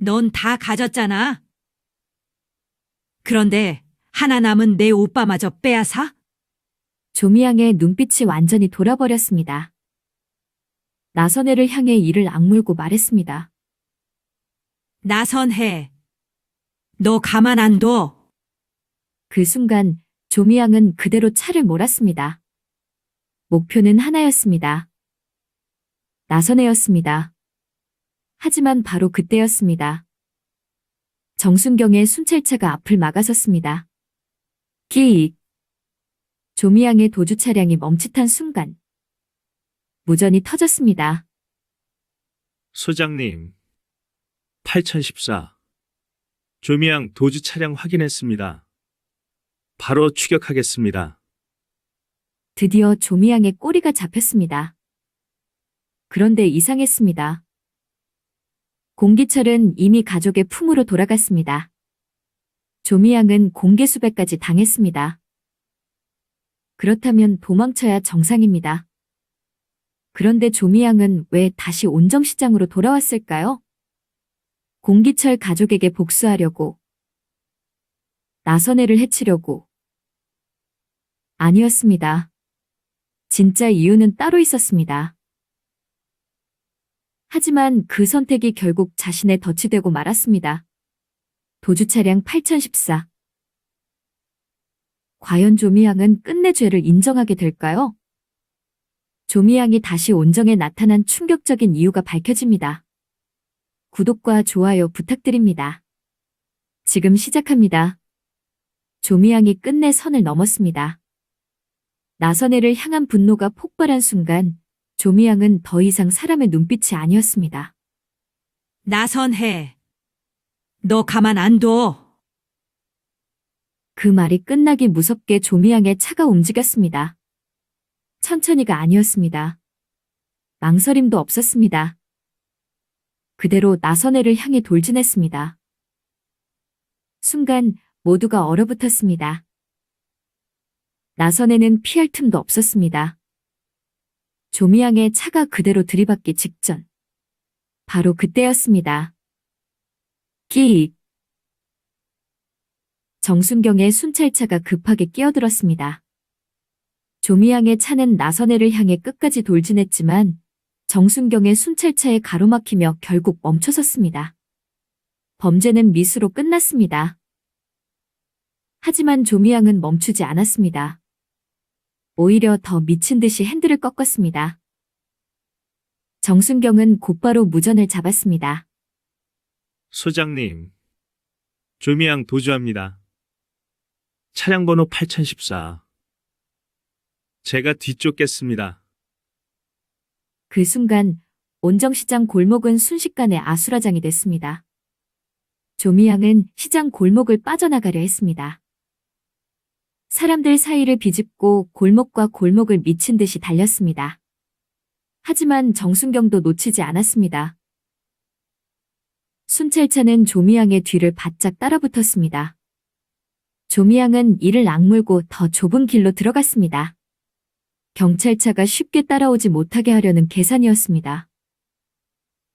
넌 다 가졌잖아. 그런데 하나 남은 내 오빠마저 빼앗아? 조미양의 눈빛이 완전히 돌아버렸습니다. 나선혜를 향해 이를 악물고 말했습니다. 나선해. 너 가만 안 둬. 그 순간 조미양은 그대로 차를 몰았습니다. 목표는 하나였습니다. 나선혜였습니다. 하지만 바로 그때였습니다. 정순경의 순찰차가 앞을 막아섰습니다. 기익! 조미양의 도주 차량이 멈칫한 순간 무전이 터졌습니다. 소장님, 8014. 조미양 도주 차량 확인했습니다. 바로 추격하겠습니다. 드디어 조미양의 꼬리가 잡혔습니다. 그런데 이상했습니다. 공기철은 이미 가족의 품으로 돌아갔습니다. 조미양은 공개 수배까지 당했습니다. 그렇다면 도망쳐야 정상입니다. 그런데 조미양은 왜 다시 온정시장으로 돌아왔을까요? 공기철 가족에게 복수하려고, 나선혜를 해치려고. 아니었습니다. 진짜 이유는 따로 있었습니다. 하지만 그 선택이 결국 자신의 덫이 되고 말았습니다. 도주 차량 8014. 과연 조미양은 끝내 죄를 인정하게 될까요? 조미양이 다시 온정에 나타난 충격적인 이유가 밝혀집니다. 구독과 좋아요 부탁드립니다. 지금 시작합니다. 조미양이 끝내 선을 넘었습니다. 나선혜를 향한 분노가 폭발한 순간 조미양은 더 이상 사람의 눈빛이 아니었습니다. 나선해. 너 가만 안 둬. 그 말이 끝나기 무섭게 조미양의 차가 움직였습니다. 천천히가 아니었습니다. 망설임도 없었습니다. 그대로 나선혜를 향해 돌진했습니다. 순간 모두가 얼어붙었습니다. 나선혜는 피할 틈도 없었습니다. 조미양의 차가 그대로 들이받기 직전. 바로 그때였습니다. 기익! 정순경의 순찰차가 급하게 끼어들었습니다. 조미양의 차는 나선혜를 향해 끝까지 돌진했지만 정순경의 순찰차에 가로막히며 결국 멈춰섰습니다. 범죄는 미수로 끝났습니다. 하지만 조미양은 멈추지 않았습니다. 오히려 더 미친 듯이 핸들을 꺾었습니다. 정순경은 곧바로 무전을 잡았습니다. 소장님, 조미양 도주합니다. 차량 번호 8014. 제가 뒤쫓겠습니다. 그 순간 온정시장 골목은 순식간에 아수라장이 됐습니다. 조미양은 시장 골목을 빠져나가려 했습니다. 사람들 사이를 비집고 골목과 골목을 미친 듯이 달렸습니다. 하지만 정순경도 놓치지 않았습니다. 순찰차는 조미양의 뒤를 바짝 따라붙었습니다. 조미양은 이를 악물고 더 좁은 길로 들어갔습니다. 경찰차가 쉽게 따라오지 못하게 하려는 계산이었습니다.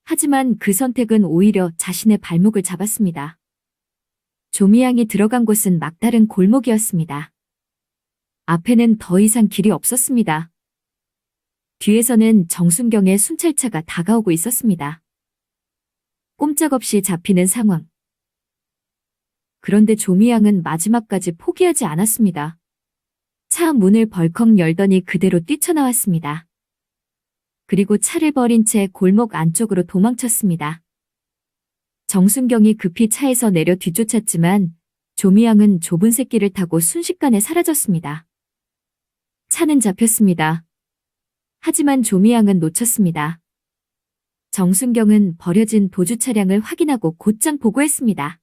하지만 그 선택은 오히려 자신의 발목을 잡았습니다. 조미양이 들어간 곳은 막다른 골목이었습니다. 앞에는 더 이상 길이 없었습니다. 뒤에서는 정순경의 순찰차가 다가오고 있었습니다. 꼼짝없이 잡히는 상황. 그런데 조미양은 마지막까지 포기하지 않았습니다. 차 문을 벌컥 열더니 그대로 뛰쳐나왔습니다. 그리고 차를 버린 채 골목 안쪽으로 도망쳤습니다. 정순경이 급히 차에서 내려 뒤쫓았지만 조미양은 좁은 새길을 타고 순식간에 사라졌습니다. 차는 잡혔습니다. 하지만 조미양은 놓쳤습니다. 정순경은 버려진 도주 차량을 확인하고 곧장 보고했습니다.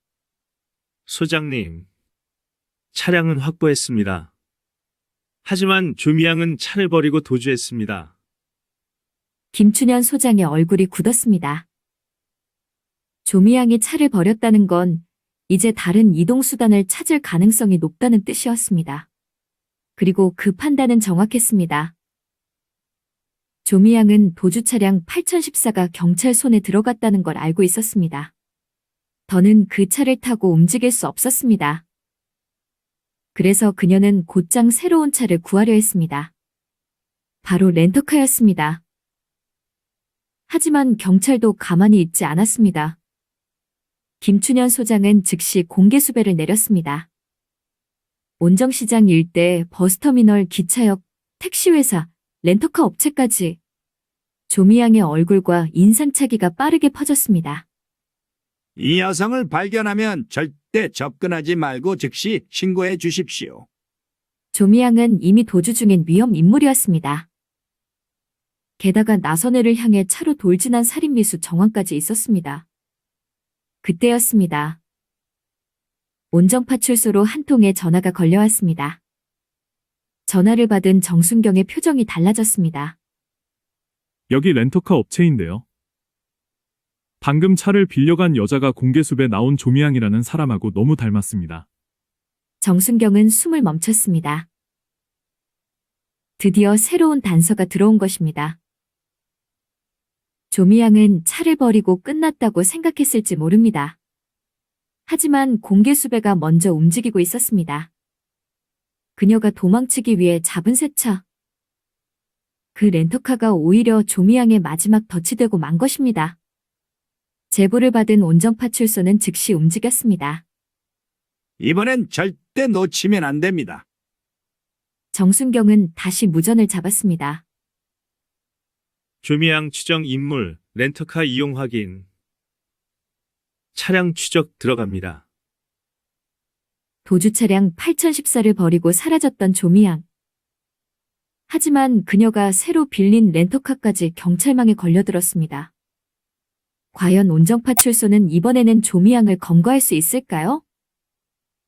소장님, 차량은 확보했습니다. 하지만 조미양은 차를 버리고 도주했습니다. 김춘현 소장의 얼굴이 굳었습니다. 조미양이 차를 버렸다는 건 이제 다른 이동수단을 찾을 가능성이 높다는 뜻이었습니다. 그리고 그 판단은 정확했습니다. 조미양은 도주 차량 8014가 경찰 손에 들어갔다는 걸 알고 있었습니다. 더는 그 차를 타고 움직일 수 없었습니다. 그래서 그녀는 곧장 새로운 차를 구하려 했습니다. 바로 렌터카였습니다. 하지만 경찰도 가만히 있지 않았습니다. 김춘현 소장은 즉시 공개 수배를 내렸습니다. 온정시장 일대 버스터미널, 기차역, 택시회사, 렌터카 업체까지 조미양의 얼굴과 인상착의가 빠르게 퍼졌습니다. 이 여성을 발견하면 절대 접근하지 말고 즉시 신고해 주십시오. 조미양은 이미 도주 중인 위험 인물이었습니다. 게다가 나선혜를 향해 차로 돌진한 살인미수 정황까지 있었습니다. 그때였습니다. 온정파출소로 한 통의 전화가 걸려왔습니다. 전화를 받은 정순경의 표정이 달라졌습니다. 여기 렌터카 업체인데요. 방금 차를 빌려간 여자가 공개숲에 나온 조미양이라는 사람하고 너무 닮았습니다. 정순경은 숨을 멈췄습니다. 드디어 새로운 단서가 들어온 것입니다. 조미양은 차를 버리고 끝났다고 생각했을지 모릅니다. 하지만 공개수배가 먼저 움직이고 있었습니다. 그녀가 도망치기 위해 잡은 새 차. 그 렌터카가 오히려 조미양의 마지막 덫이 되고 만 것입니다. 제보를 받은 온정파출소는 즉시 움직였습니다. 이번엔 절대 놓치면 안 됩니다. 정순경은 다시 무전을 잡았습니다. 조미양 추정 인물, 렌터카 이용 확인. 차량 추적 들어갑니다. 도주 차량 8014를 버리고 사라졌던 조미양. 하지만 그녀가 새로 빌린 렌터카까지 경찰망에 걸려들었습니다. 과연 온정파출소는 이번에는 조미양을 검거할 수 있을까요?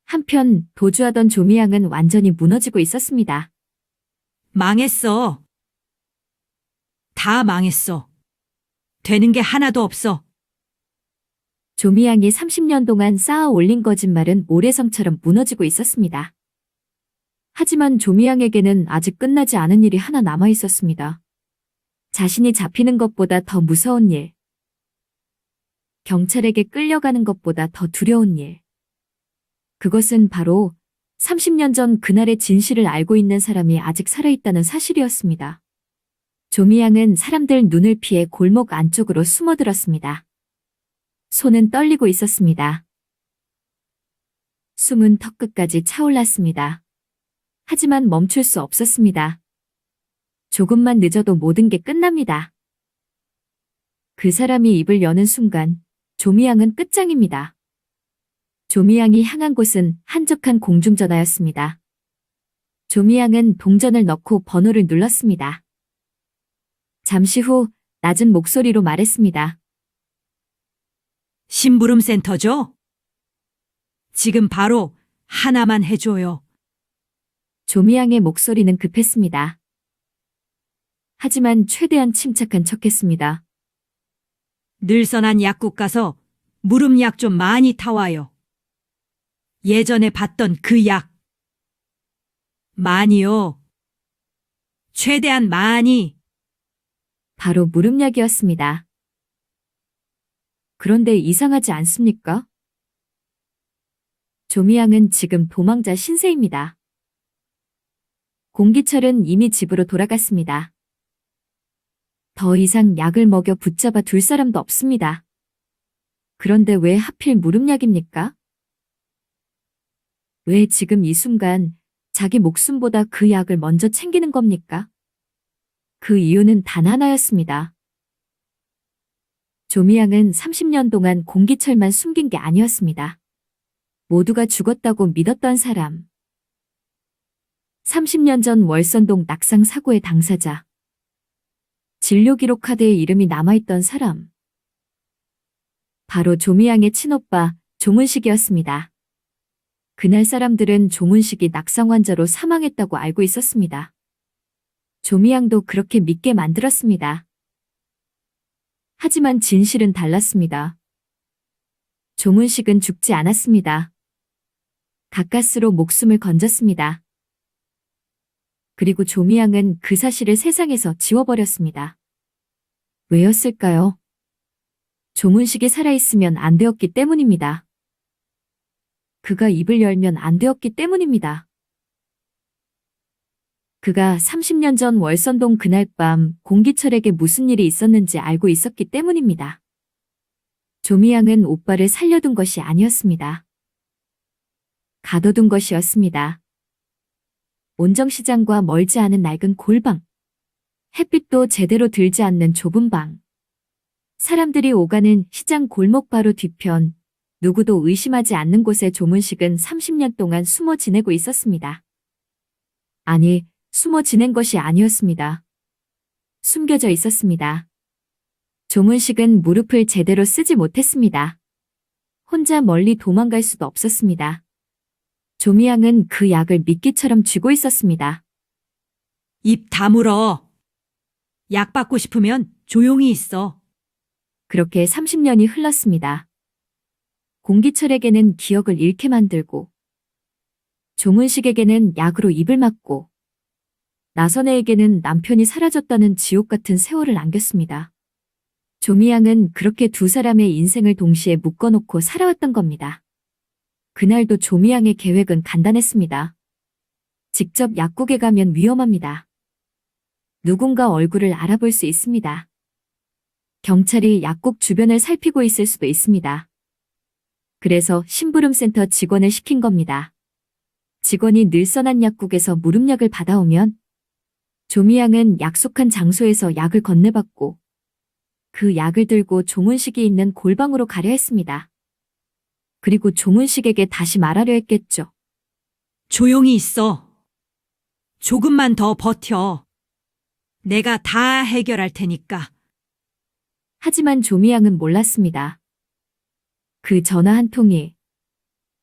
한편 도주하던 조미양은 완전히 무너지고 있었습니다. 망했어. 다 망했어. 되는 게 하나도 없어. 조미양이 30년 동안 쌓아 올린 거짓말은 모래성처럼 무너지고 있었습니다. 하지만 조미양에게는 아직 끝나지 않은 일이 하나 남아 있었습니다. 자신이 잡히는 것보다 더 무서운 일. 경찰에게 끌려가는 것보다 더 두려운 일. 그것은 바로 30년 전 그날의 진실을 알고 있는 사람이 아직 살아있다는 사실이었습니다. 조미양은 사람들 눈을 피해 골목 안쪽으로 숨어들었습니다. 손은 떨리고 있었습니다. 숨은 턱끝까지 차올랐습니다. 하지만 멈출 수 없었습니다. 조금만 늦어도 모든 게 끝납니다. 그 사람이 입을 여는 순간 조미양은 끝장입니다. 조미양이 향한 곳은 한적한 공중전화였습니다. 조미양은 동전을 넣고 번호를 눌렀습니다. 잠시 후 낮은 목소리로 말했습니다. 심부름 센터죠? 지금 바로 하나만 해줘요. 조미양의 목소리는 급했습니다. 하지만 최대한 침착한 척했습니다. 늘선한 약국 가서 무름약 좀 많이 타와요. 예전에 봤던 그 약. 많이요. 최대한 많이. 바로 무름약이었습니다. 그런데 이상하지 않습니까? 조미양은 지금 도망자 신세입니다. 공기철은 이미 집으로 돌아갔습니다. 더 이상 약을 먹여 붙잡아 둘 사람도 없습니다. 그런데 왜 하필 무름약입니까? 왜 지금 이 순간 자기 목숨보다 그 약을 먼저 챙기는 겁니까? 그 이유는 단 하나였습니다. 조미양은 30년 동안 공기철만 숨긴 게 아니었습니다. 모두가 죽었다고 믿었던 사람. 30년 전 월선동 낙상 사고의 당사자. 진료기록 카드에 이름이 남아있던 사람. 바로 조미양의 친오빠 조문식이었습니다. 그날 사람들은 조문식이 낙상 환자로 사망했다고 알고 있었습니다. 조미양도 그렇게 믿게 만들었습니다. 하지만 진실은 달랐습니다. 조문식은 죽지 않았습니다. 가까스로 목숨을 건졌습니다. 그리고 조미양은 그 사실을 세상에서 지워버렸습니다. 왜였을까요? 조문식이 살아있으면 안 되었기 때문입니다. 그가 입을 열면 안 되었기 때문입니다. 그가 30년 전 월선동 그날 밤 공기철에게 무슨 일이 있었는지 알고 있었기 때문입니다. 조미양은 오빠를 살려둔 것이 아니었습니다. 가둬둔 것이었습니다. 온정시장과 멀지 않은 낡은 골방. 햇빛도 제대로 들지 않는 좁은 방. 사람들이 오가는 시장 골목 바로 뒤편, 누구도 의심하지 않는 곳에 조문식은 30년 동안 숨어 지내고 있었습니다. 아니, 숨어 지낸 것이 아니었습니다. 숨겨져 있었습니다. 조문식은 무릎을 제대로 쓰지 못했습니다. 혼자 멀리 도망갈 수도 없었습니다. 조미양은 그 약을 미끼처럼 쥐고 있었습니다. 입 다물어. 약 받고 싶으면 조용히 있어. 그렇게 30년이 흘렀습니다. 공기철에게는 기억을 잃게 만들고, 조문식에게는 약으로 입을 막고, 나선혜에게는 남편이 사라졌다는 지옥 같은 세월을 안겼습니다. 조미양은 그렇게 두 사람의 인생을 동시에 묶어놓고 살아왔던 겁니다. 그날도 조미양의 계획은 간단했습니다. 직접 약국에 가면 위험합니다. 누군가 얼굴을 알아볼 수 있습니다. 경찰이 약국 주변을 살피고 있을 수도 있습니다. 그래서 심부름센터 직원을 시킨 겁니다. 직원이 늘선한 약국에서 무릎약을 받아오면 조미양은 약속한 장소에서 약을 건네받고 그 약을 들고 조문식이 있는 골방으로 가려 했습니다. 그리고 조문식에게 다시 말하려 했겠죠. 조용히 있어. 조금만 더 버텨. 내가 다 해결할 테니까. 하지만 조미양은 몰랐습니다. 그 전화 한 통이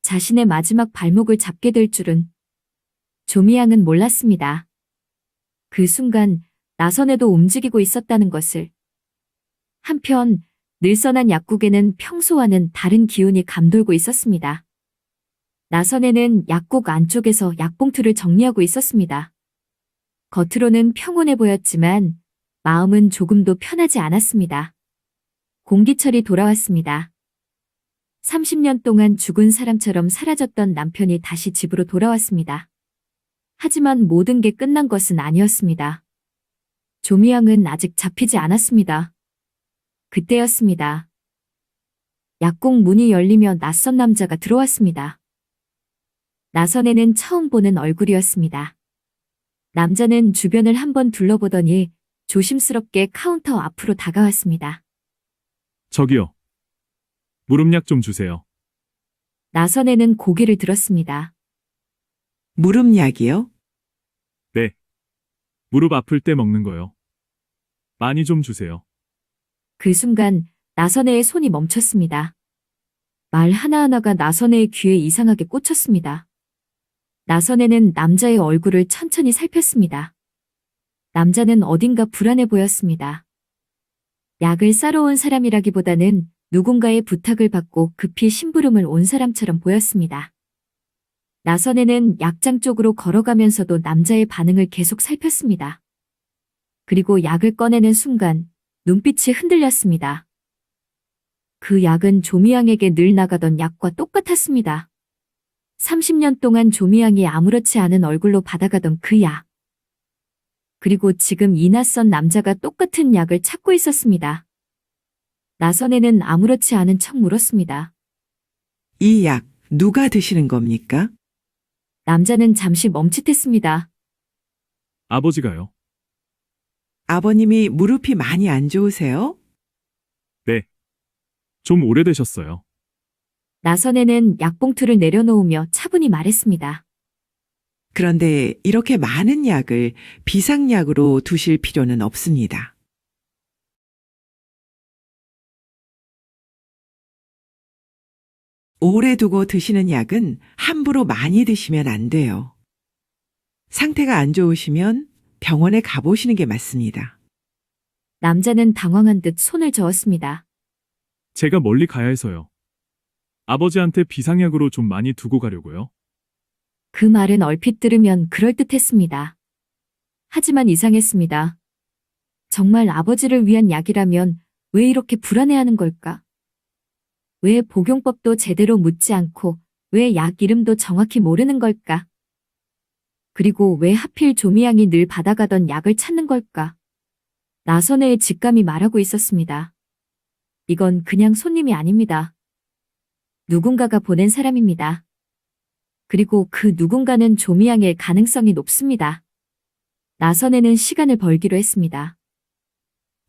자신의 마지막 발목을 잡게 될 줄은 조미양은 몰랐습니다. 그 순간 나선혜도 움직이고 있었다는 것을. 한편 늘선한 약국에는 평소와는 다른 기운이 감돌고 있었습니다. 나선혜는 약국 안쪽에서 약봉투를 정리하고 있었습니다. 겉으로는 평온해 보였지만 마음은 조금도 편하지 않았습니다. 공기철이 돌아왔습니다. 30년 동안 죽은 사람처럼 사라졌던 남편이 다시 집으로 돌아왔습니다. 하지만 모든 게 끝난 것은 아니었습니다. 조미양은 아직 잡히지 않았습니다. 그때였습니다. 약국 문이 열리며 낯선 남자가 들어왔습니다. 나선혜는 처음 보는 얼굴이었습니다. 남자는 주변을 한번 둘러보더니 조심스럽게 카운터 앞으로 다가왔습니다. 저기요. 무릎약 좀 주세요. 나선혜는 고개를 들었습니다. 무릎약이요? 네. 무릎 아플 때 먹는 거요. 많이 좀 주세요. 그 순간 나선혜의 손이 멈췄습니다. 말 하나하나가 나선혜의 귀에 이상하게 꽂혔습니다. 나선혜는 남자의 얼굴을 천천히 살폈습니다. 남자는 어딘가 불안해 보였습니다. 약을 싸러 온 사람이라기보다는 누군가의 부탁을 받고 급히 심부름을 온 사람처럼 보였습니다. 나선혜는 약장 쪽으로 걸어가면서도 남자의 반응을 계속 살폈습니다. 그리고 약을 꺼내는 순간 눈빛이 흔들렸습니다. 그 약은 조미양에게 늘 나가던 약과 똑같았습니다. 30년 동안 조미양이 아무렇지 않은 얼굴로 받아가던 그 약. 그리고 지금 이 낯선 남자가 똑같은 약을 찾고 있었습니다. 나선혜는 아무렇지 않은 척 물었습니다. 이 약 누가 드시는 겁니까? 남자는 잠시 멈칫했습니다. 아버지가요. 아버님이 무릎이 많이 안 좋으세요? 네. 좀 오래되셨어요. 나선혜는 약봉투를 내려놓으며 차분히 말했습니다. 그런데 이렇게 많은 약을 비상약으로 두실 필요는 없습니다. 오래 두고 드시는 약은 함부로 많이 드시면 안 돼요. 상태가 안 좋으시면 병원에 가보시는 게 맞습니다. 남자는 당황한 듯 손을 저었습니다. 제가 멀리 가야 해서요. 아버지한테 비상약으로 좀 많이 두고 가려고요. 그 말은 얼핏 들으면 그럴듯했습니다. 하지만 이상했습니다. 정말 아버지를 위한 약이라면 왜 이렇게 불안해하는 걸까? 왜 복용법도 제대로 묻지 않고 왜 약 이름도 정확히 모르는 걸까? 그리고 왜 하필 조미양이 늘 받아가던 약을 찾는 걸까? 나선혜의 직감이 말하고 있었습니다. 이건 그냥 손님이 아닙니다. 누군가가 보낸 사람입니다. 그리고 그 누군가는 조미양일 가능성이 높습니다. 나선혜는 시간을 벌기로 했습니다.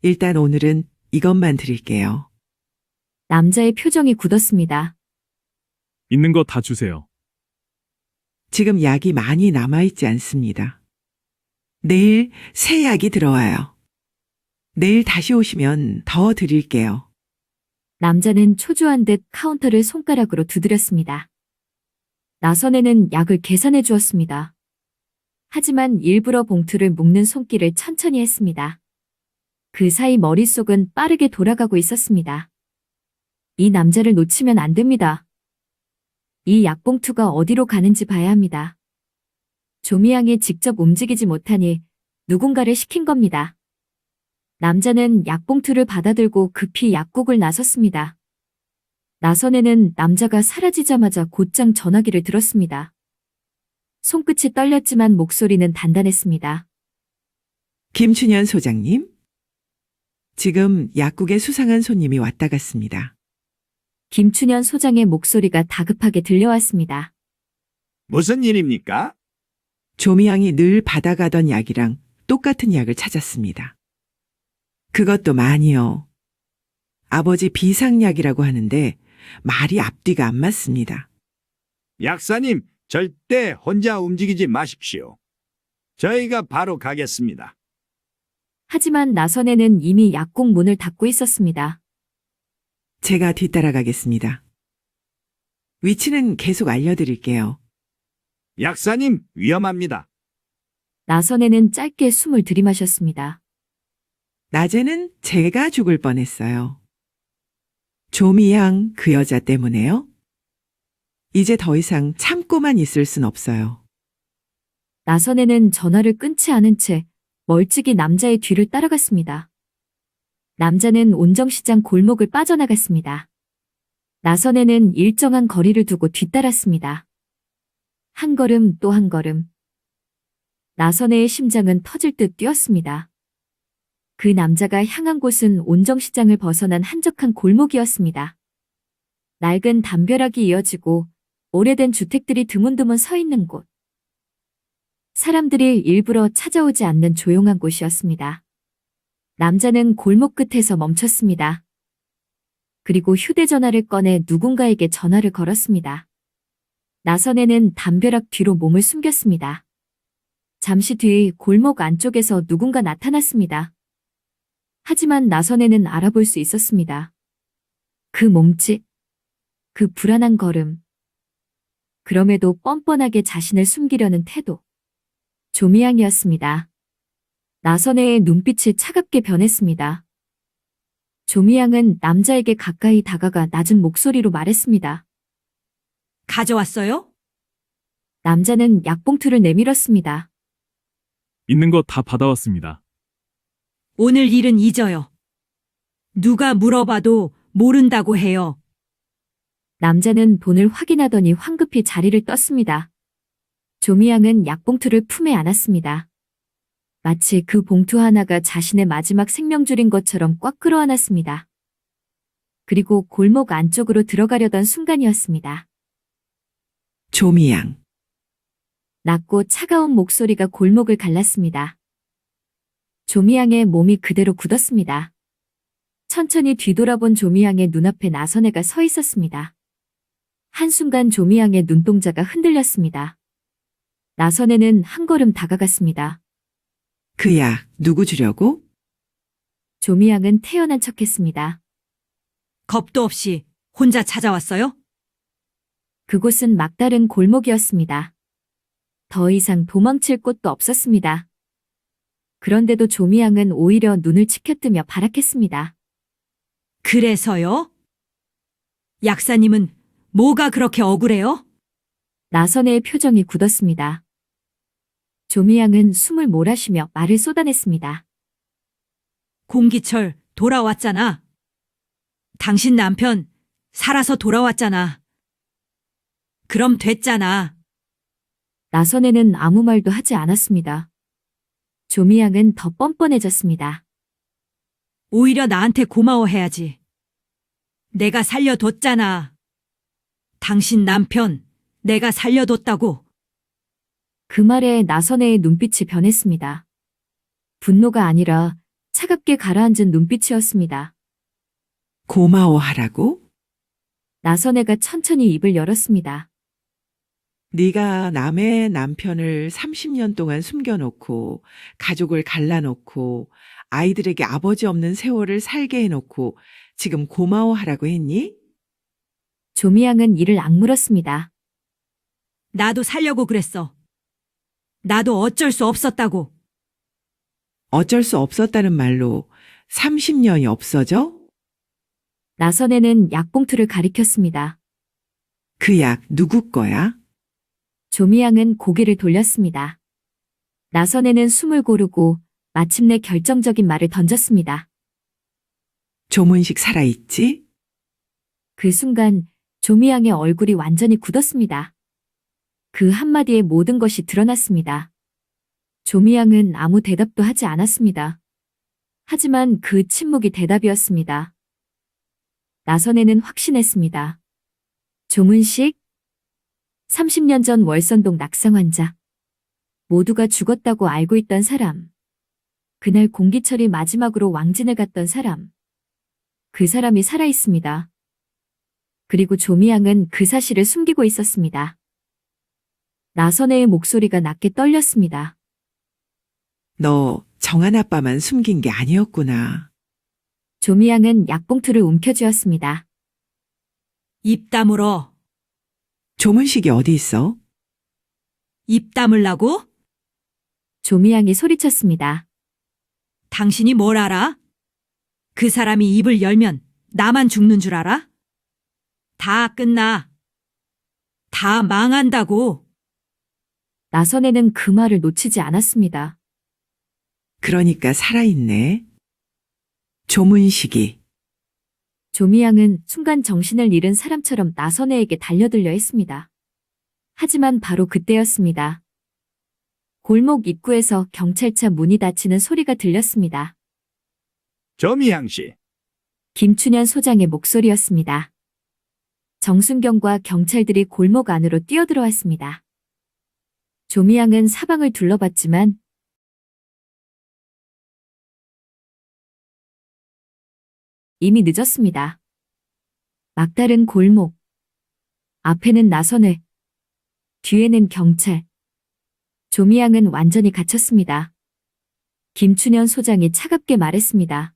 일단 오늘은 이것만 드릴게요. 남자의 표정이 굳었습니다. 있는 거 다 주세요. 지금 약이 많이 남아있지 않습니다. 내일 새 약이 들어와요. 내일 다시 오시면 더 드릴게요. 남자는 초조한 듯 카운터를 손가락으로 두드렸습니다. 나선혜는 약을 계산해 주었습니다. 하지만 일부러 봉투를 묶는 손길을 천천히 했습니다. 그 사이 머릿속은 빠르게 돌아가고 있었습니다. 이 남자를 놓치면 안 됩니다. 이 약봉투가 어디로 가는지 봐야 합니다. 조미양이 직접 움직이지 못하니 누군가를 시킨 겁니다. 남자는 약봉투를 받아들고 급히 약국을 나섰습니다. 나선혜는 남자가 사라지자마자 곧장 전화기를 들었습니다. 손끝이 떨렸지만 목소리는 단단했습니다. 김춘현 소장님? 지금 약국에 수상한 손님이 왔다 갔습니다. 김춘현 소장의 목소리가 다급하게 들려왔습니다. 무슨 일입니까? 조미양이 늘 받아가던 약이랑 똑같은 약을 찾았습니다. 그것도 많이요. 아버지 비상약이라고 하는데 말이 앞뒤가 안 맞습니다. 약사님, 절대 혼자 움직이지 마십시오. 저희가 바로 가겠습니다. 하지만 나선혜는 이미 약국 문을 닫고 있었습니다. 제가 뒤따라가겠습니다. 위치는 계속 알려드릴게요. 약사님, 위험합니다. 나선혜는 짧게 숨을 들이마셨습니다. 낮에는 제가 죽을 뻔했어요. 조미양 그 여자 때문에요? 이제 더 이상 참고만 있을 순 없어요. 나선혜는 전화를 끊지 않은 채 멀찍이 남자의 뒤를 따라갔습니다. 남자는 온정시장 골목을 빠져나갔습니다. 나선혜는 일정한 거리를 두고 뒤따랐습니다. 한 걸음 또 한 걸음. 나선혜의 심장은 터질 듯 뛰었습니다. 그 남자가 향한 곳은 온정시장을 벗어난 한적한 골목이었습니다. 낡은 담벼락이 이어지고 오래된 주택들이 드문드문 서 있는 곳. 사람들이 일부러 찾아오지 않는 조용한 곳이었습니다. 남자는 골목 끝에서 멈췄습니다. 그리고 휴대전화를 꺼내 누군가에게 전화를 걸었습니다. 나선혜는 담벼락 뒤로 몸을 숨겼습니다. 잠시 뒤 골목 안쪽에서 누군가 나타났습니다. 하지만 나선혜는 알아볼 수 있었습니다. 그 몸짓, 그 불안한 걸음. 그럼에도 뻔뻔하게 자신을 숨기려는 태도. 조미양이었습니다. 나선혜의 눈빛이 차갑게 변했습니다. 조미양은 남자에게 가까이 다가가 낮은 목소리로 말했습니다. 가져왔어요? 남자는 약봉투를 내밀었습니다. 있는 거 다 받아왔습니다. 오늘 일은 잊어요. 누가 물어봐도 모른다고 해요. 남자는 돈을 확인하더니 황급히 자리를 떴습니다. 조미양은 약봉투를 품에 안았습니다. 마치 그 봉투 하나가 자신의 마지막 생명줄인 것처럼 꽉 끌어안았습니다. 그리고 골목 안쪽으로 들어가려던 순간이었습니다. 조미양. 낮고 차가운 목소리가 골목을 갈랐습니다. 조미양의 몸이 그대로 굳었습니다. 천천히 뒤돌아본 조미양의 눈앞에 나선혜가 서 있었습니다. 한순간 조미양의 눈동자가 흔들렸습니다. 나선혜는 한 걸음 다가갔습니다. 그 약 누구 주려고? 조미양은 태연한 척했습니다. 겁도 없이 혼자 찾아왔어요? 그곳은 막다른 골목이었습니다. 더 이상 도망칠 곳도 없었습니다. 그런데도 조미양은 오히려 눈을 치켜뜨며 발악했습니다. 그래서요? 약사님은 뭐가 그렇게 억울해요? 나선혜의 표정이 굳었습니다. 조미양은 숨을 몰아쉬며 말을 쏟아냈습니다. 공기철 돌아왔잖아. 당신 남편 살아서 돌아왔잖아. 그럼 됐잖아. 나선애는 아무 말도 하지 않았습니다. 조미양은 더 뻔뻔해졌습니다. 오히려 나한테 고마워해야지. 내가 살려뒀잖아. 당신 남편 내가 살려뒀다고. 그 말에 나선애의 눈빛이 변했습니다. 분노가 아니라 차갑게 가라앉은 눈빛이었습니다. 고마워하라고? 나선애가 천천히 입을 열었습니다. 네가 남의 남편을 30년 동안 숨겨놓고 가족을 갈라놓고 아이들에게 아버지 없는 세월을 살게 해놓고 지금 고마워하라고 했니? 조미양은 이를 악물었습니다. 나도 살려고 그랬어. 나도 어쩔 수 없었다고. 어쩔 수 없었다는 말로 30년이 없어져? 나선애는 약봉투를 가리켰습니다. 그 약 누구 거야? 조미양은 고개를 돌렸습니다. 나선애는 숨을 고르고 마침내 결정적인 말을 던졌습니다. 조문식 살아있지? 그 순간 조미양의 얼굴이 완전히 굳었습니다. 그 한마디에 모든 것이 드러났습니다. 조미양은 아무 대답도 하지 않았습니다. 하지만 그 침묵이 대답이었습니다. 나선애는 확신했습니다. 조문식? 30년 전 월선동 낙상 환자. 모두가 죽었다고 알고 있던 사람. 그날 공기철이 마지막으로 왕진을 갔던 사람. 그 사람이 살아있습니다. 그리고 조미양은 그 사실을 숨기고 있었습니다. 나선애의 목소리가 낮게 떨렸습니다. 너 정한 아빠만 숨긴 게 아니었구나. 조미양은 약봉투를 움켜쥐었습니다. 입 다물어. 조문식이 어디 있어? 입 다물라고? 조미양이 소리쳤습니다. 당신이 뭘 알아? 그 사람이 입을 열면 나만 죽는 줄 알아? 다 끝나. 다 망한다고. 나선애는 그 말을 놓치지 않았습니다. 그러니까 살아있네. 조문식이. 조미양은 순간 정신을 잃은 사람처럼 나선애에게 달려들려 했습니다. 하지만 바로 그때였습니다. 골목 입구에서 경찰차 문이 닫히는 소리가 들렸습니다. 조미양 씨, 김춘현 소장의 목소리였습니다. 정순경과 경찰들이 골목 안으로 뛰어들어왔습니다. 조미양은 사방을 둘러봤지만 이미 늦었습니다. 막다른 골목. 앞에는 나선애. 뒤에는 경찰. 조미양은 완전히 갇혔습니다. 김춘현 소장이 차갑게 말했습니다.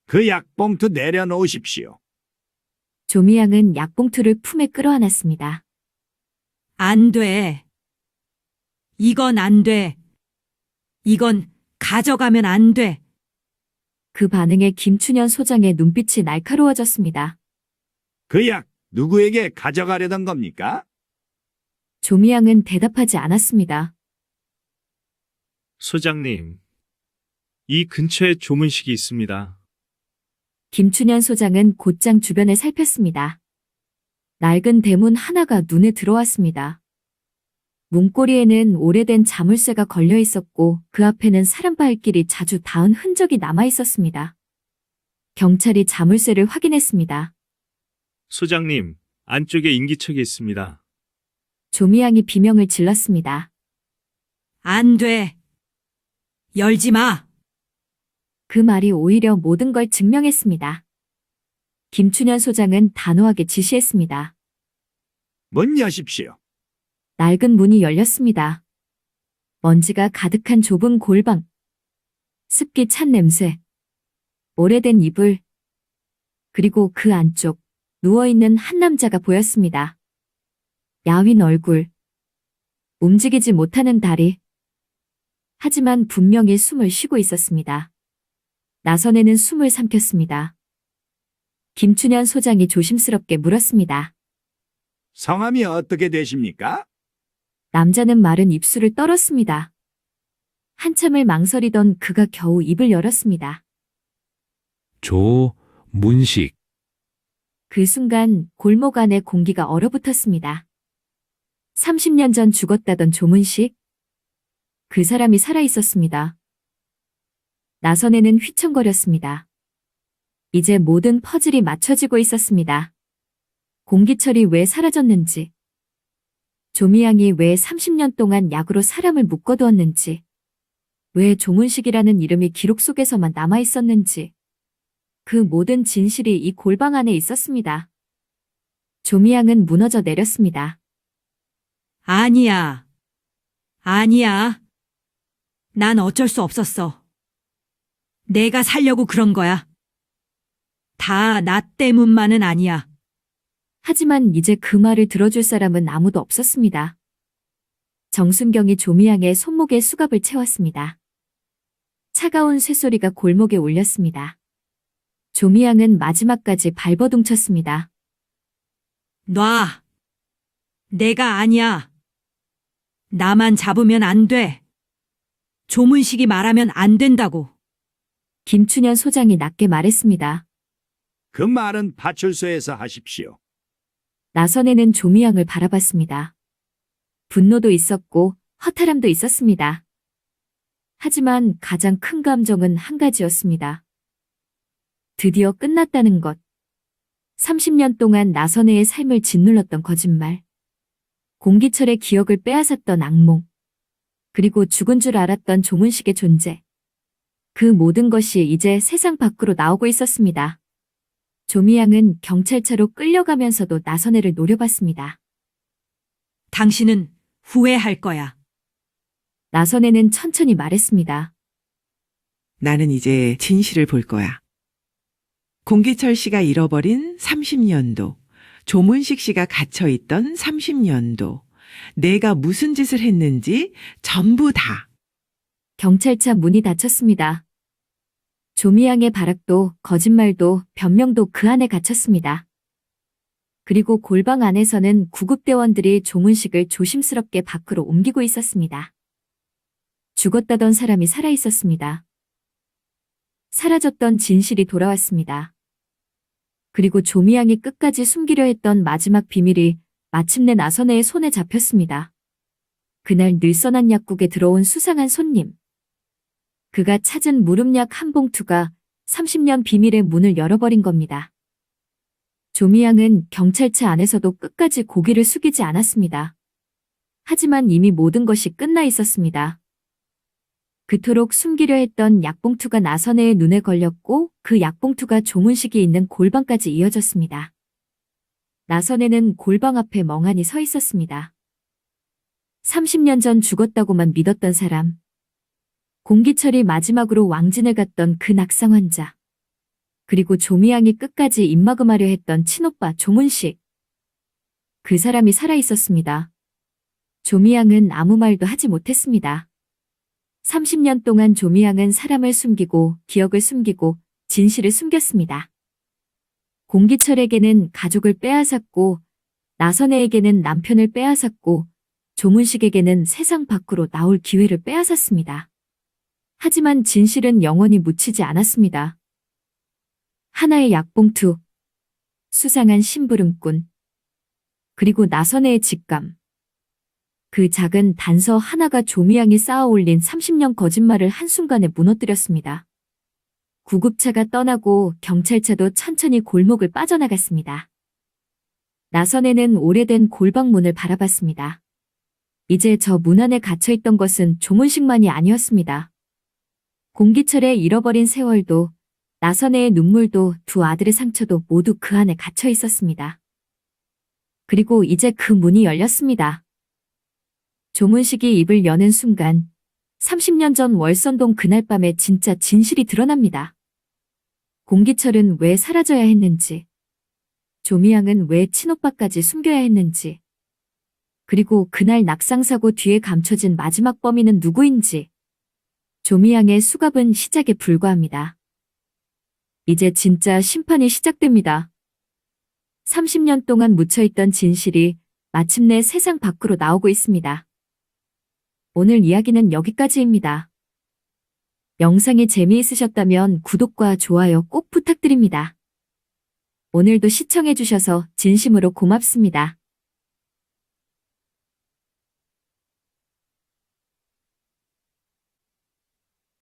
그 약봉투 내려놓으십시오. 조미양은 약봉투를 품에 끌어안았습니다. 안 돼. 이건 안 돼. 이건 가져가면 안 돼. 그 반응에 김춘현 소장의 눈빛이 날카로워졌습니다. 그 약 누구에게 가져가려던 겁니까? 조미양은 대답하지 않았습니다. 소장님, 이 근처에 조문식이 있습니다. 김춘현 소장은 곧장 주변을 살폈습니다. 낡은 대문 하나가 눈에 들어왔습니다. 문고리에는 오래된 자물쇠가 걸려 있었고 그 앞에는 사람 발길이 자주 닿은 흔적이 남아 있었습니다. 경찰이 자물쇠를 확인했습니다. 소장님, 안쪽에 인기척이 있습니다. 조미양이 비명을 질렀습니다. 안 돼. 열지 마. 그 말이 오히려 모든 걸 증명했습니다. 김춘현 소장은 단호하게 지시했습니다. 문 여십시오. 낡은 문이 열렸습니다. 먼지가 가득한 좁은 골방. 습기 찬 냄새. 오래된 이불. 그리고 그 안쪽 누워있는 한 남자가 보였습니다. 야윈 얼굴. 움직이지 못하는 다리. 하지만 분명히 숨을 쉬고 있었습니다. 나선애는 숨을 삼켰습니다. 김춘현 소장이 조심스럽게 물었습니다. 성함이 어떻게 되십니까? 남자는 마른 입술을 떨었습니다. 한참을 망설이던 그가 겨우 입을 열었습니다. 조문식. 그 순간 골목 안에 공기가 얼어붙었습니다. 30년 전 죽었다던 조문식? 그 사람이 살아있었습니다. 나선에는 휘청거렸습니다. 이제 모든 퍼즐이 맞춰지고 있었습니다. 공기철이 왜 사라졌는지, 조미양이 왜 30년 동안 약으로 사람을 묶어두었는지, 왜 조문식이라는 이름이 기록 속에서만 남아있었는지, 그 모든 진실이 이 골방 안에 있었습니다. 조미양은 무너져 내렸습니다. 아니야. 아니야. 난 어쩔 수 없었어. 내가 살려고 그런 거야. 다 나 때문만은 아니야. 하지만 이제 그 말을 들어줄 사람은 아무도 없었습니다. 정순경이 조미양의 손목에 수갑을 채웠습니다. 차가운 쇠소리가 골목에 울렸습니다. 조미양은 마지막까지 발버둥 쳤습니다. 놔. 내가 아니야. 나만 잡으면 안 돼. 조문식이 말하면 안 된다고. 김춘현 소장이 낮게 말했습니다. 그 말은 파출소에서 하십시오. 나선에는 조미양을 바라봤습니다. 분노도 있었고 허탈함도 있었습니다. 하지만 가장 큰 감정은 한 가지였습니다. 드디어 끝났다는 것. 30년 동안 나선에의 삶을 짓눌렀던 거짓말. 공기철의 기억을 빼앗았던 악몽. 그리고 죽은 줄 알았던 조문식의 존재. 그 모든 것이 이제 세상 밖으로 나오고 있었습니다. 조미양은 경찰차로 끌려가면서도 나선애를 노려봤습니다. 당신은 후회할 거야. 나선애는 천천히 말했습니다. 나는 이제 진실을 볼 거야. 공기철 씨가 잃어버린 30년도, 조문식 씨가 갇혀있던 30년도, 내가 무슨 짓을 했는지 전부 다. 경찰차 문이 닫혔습니다. 조미양의 발악도, 거짓말도, 변명도 그 안에 갇혔습니다. 그리고 골방 안에서는 구급대원들이 조문식을 조심스럽게 밖으로 옮기고 있었습니다. 죽었다던 사람이 살아있었습니다. 사라졌던 진실이 돌아왔습니다. 그리고 조미양이 끝까지 숨기려 했던 마지막 비밀이 마침내 나선애의 손에 잡혔습니다. 그날 늘선한 약국에 들어온 수상한 손님. 그가 찾은 무릎약 한 봉투가 30년 비밀의 문을 열어버린 겁니다. 조미양은 경찰차 안에서도 끝까지 고개를 숙이지 않았습니다. 하지만 이미 모든 것이 끝나 있었습니다. 그토록 숨기려 했던 약봉투가 나선애의 눈에 걸렸고 그 약봉투가 조문식이 있는 골방까지 이어졌습니다. 나선애는 골방 앞에 멍하니 서 있었습니다. 30년 전 죽었다고만 믿었던 사람. 공기철이 마지막으로 왕진을 갔던 그 낙상 환자. 그리고 조미양이 끝까지 입막음하려 했던 친오빠 조문식. 그 사람이 살아있었습니다. 조미양은 아무 말도 하지 못했습니다. 30년 동안 조미양은 사람을 숨기고 기억을 숨기고 진실을 숨겼습니다. 공기철에게는 가족을 빼앗았고 나선애에게는 남편을 빼앗았고 조문식에게는 세상 밖으로 나올 기회를 빼앗았습니다. 하지만 진실은 영원히 묻히지 않았습니다. 하나의 약봉투, 수상한 심부름꾼, 그리고 나선애의 직감. 그 작은 단서 하나가 조미양이 쌓아올린 30년 거짓말을 한순간에 무너뜨렸습니다. 구급차가 떠나고 경찰차도 천천히 골목을 빠져나갔습니다. 나선애는 오래된 골방문을 바라봤습니다. 이제 저 문 안에 갇혀있던 것은 조문식만이 아니었습니다. 공기철의 잃어버린 세월도, 나선애의 눈물도, 두 아들의 상처도 모두 그 안에 갇혀 있었습니다. 그리고 이제 그 문이 열렸습니다. 조문식이 입을 여는 순간 30년 전 월선동 그날 밤에 진짜 진실이 드러납니다. 공기철은 왜 사라져야 했는지, 조미양은 왜 친오빠까지 숨겨야 했는지, 그리고 그날 낙상사고 뒤에 감춰진 마지막 범인은 누구인지, 조미양의 수갑은 시작에 불과합니다. 이제 진짜 심판이 시작됩니다. 30년 동안 묻혀있던 진실이 마침내 세상 밖으로 나오고 있습니다. 오늘 이야기는 여기까지입니다. 영상이 재미있으셨다면 구독과 좋아요 꼭 부탁드립니다. 오늘도 시청해주셔서 진심으로 고맙습니다.